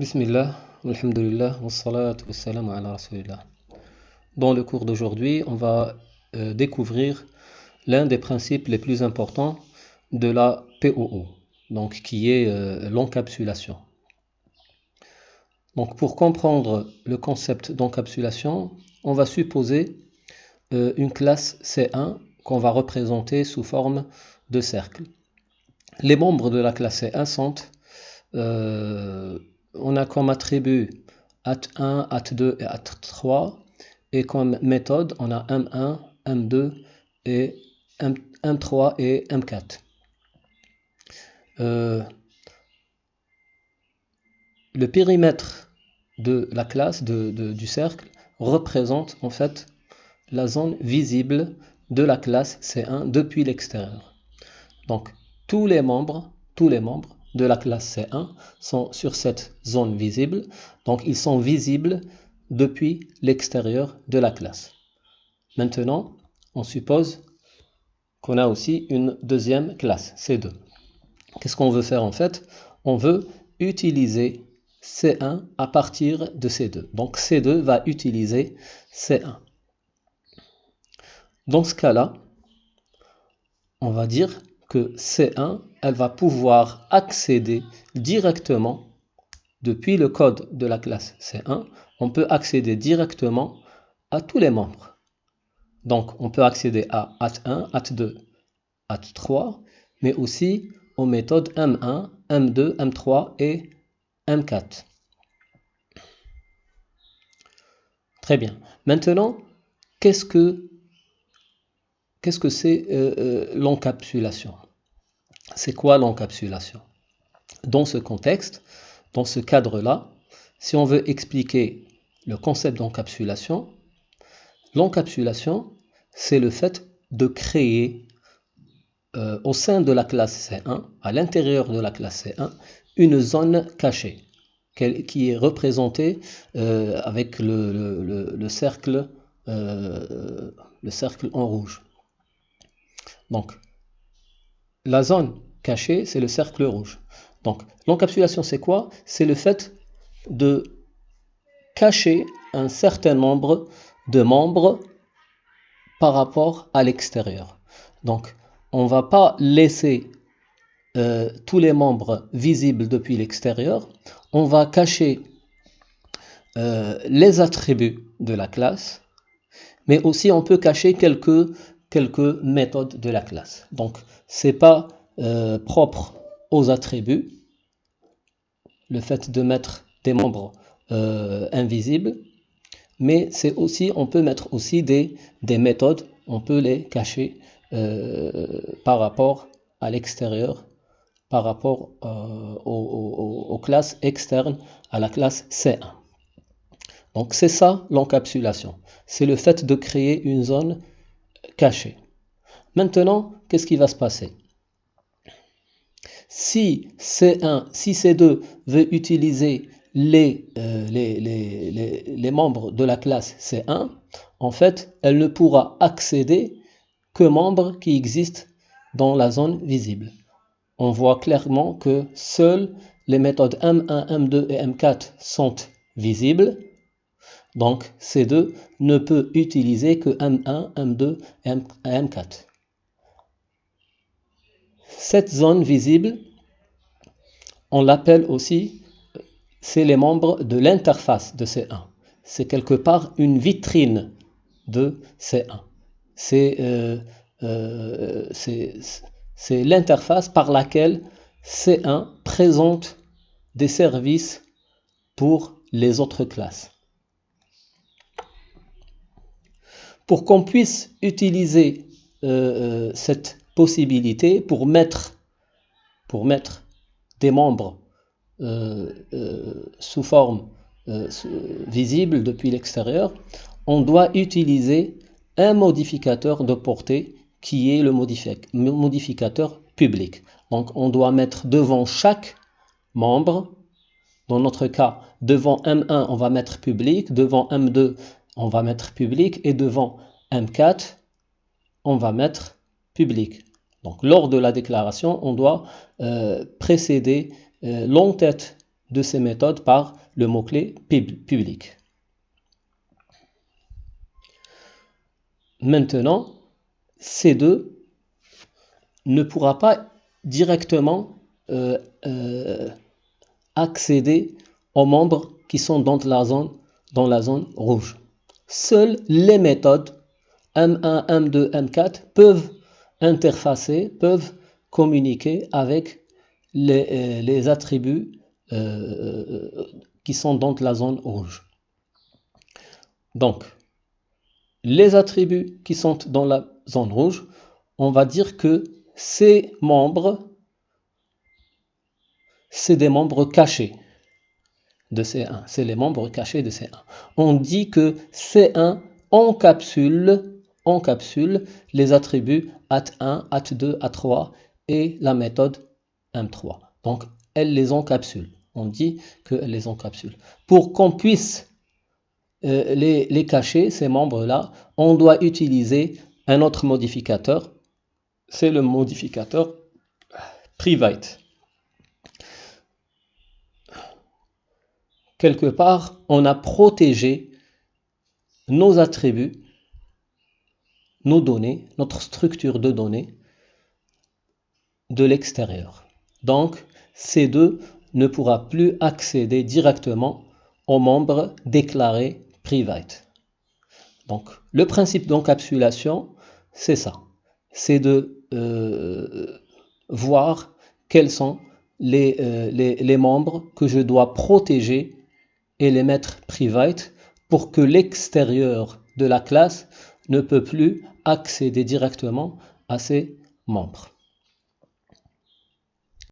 Bismillah, alhamdulillah, wassalatu wassalamu ala rasulillah. Dans le cours d'aujourd'hui, on va découvrir l'un des principes les plus importants de la POO, donc qui est l'encapsulation. Donc pour comprendre le concept d'encapsulation, on va supposer une classe C1 qu'on va représenter sous forme de cercle. Les membres de la classe C1 sont on a comme attribut at1, at2 et at3, et comme méthode, on a m1, m2 et m3 et m4. Le périmètre de la classe, du cercle, représente en fait la zone visible de la classe C1 depuis l'extérieur. Donc, tous les membres de la classe C1 sont sur cette zone visible, donc ils sont visibles depuis l'extérieur de la classe. Maintenant, on suppose qu'on a aussi une deuxième classe, C2. Qu'est-ce qu'on veut faire en fait? On veut utiliser C1 à partir de C2. Donc C2 va utiliser C1. Dans ce cas-là, on va dire que C1, elle va pouvoir accéder directement, depuis le code de la classe C1, on peut accéder directement à tous les membres. Donc, on peut accéder à at1, at2, at3, mais aussi aux méthodes M1, M2, M3 et M4. Très bien. Maintenant, qu'est-ce que c'est l'encapsulation? C'est quoi l'encapsulation? Dans ce contexte, dans ce cadre-là, si on veut expliquer le concept d'encapsulation, l'encapsulation, c'est le fait de créer au sein de la classe C1, à l'intérieur de la classe C1, une zone cachée qui est représentée avec le cercle en rouge. Donc, la zone cachée, c'est le cercle rouge. Donc, l'encapsulation, c'est quoi? C'est le fait de cacher un certain nombre de membres par rapport à l'extérieur. Donc, on ne va pas laisser tous les membres visibles depuis l'extérieur. On va cacher les attributs de la classe, mais aussi on peut cacher quelques méthodes de la classe. Donc, c'est pas propre aux attributs, le fait de mettre des membres invisibles, mais c'est aussi, on peut mettre aussi des méthodes, on peut les cacher par rapport à l'extérieur, par rapport aux classes externes à la classe C1. Donc c'est ça l'encapsulation, c'est le fait de créer une zone cachée. Maintenant, qu'est-ce qui va se passer? Si C2 veut utiliser les membres de la classe C1, en fait, elle ne pourra accéder qu'aux membres qui existent dans la zone visible. On voit clairement que seules les méthodes M1, M2 et M4 sont visibles. Donc, C2 ne peut utiliser que M1, M2 et M4. Cette zone visible, on l'appelle aussi, c'est les membres de l'interface de C1. C'est quelque part une vitrine de C1. C'est l'interface par laquelle C1 présente des services pour les autres classes. Pour qu'on puisse utiliser cette possibilité pour mettre des membres sous forme visible depuis l'extérieur, on doit utiliser un modificateur de portée qui est le modificateur public. Donc on doit mettre devant chaque membre, dans notre cas, devant M1 on va mettre public, devant M2 on va mettre public et devant M4 on va mettre public. Donc lors de la déclaration, on doit précéder l'entête de ces méthodes par le mot-clé public. Maintenant, C2 ne pourra pas directement accéder aux membres qui sont dans la zone rouge. Seules les méthodes M1, M2, M4 peuvent interfacer, peuvent communiquer avec les attributs qui sont dans la zone rouge. Donc, les attributs qui sont dans la zone rouge, on va dire que ces membres, c'est des membres cachés de C1. C'est les membres cachés de C1. On dit que C1 encapsule les attributs AT1, AT2, AT3 et la méthode M3. Donc, elle les encapsule. On dit qu'elle les encapsule. Pour qu'on puisse les cacher, ces membres-là, on doit utiliser un autre modificateur. C'est le modificateur private. Quelque part, on a protégé nos attributs, nos données, notre structure de données de l'extérieur. Donc, C2 ne pourra plus accéder directement aux membres déclarés private. Donc, le principe d'encapsulation, c'est ça. C'est de voir quels sont les membres que je dois protéger et les mettre private pour que l'extérieur de la classe ne peut plus accéder directement à ces membres.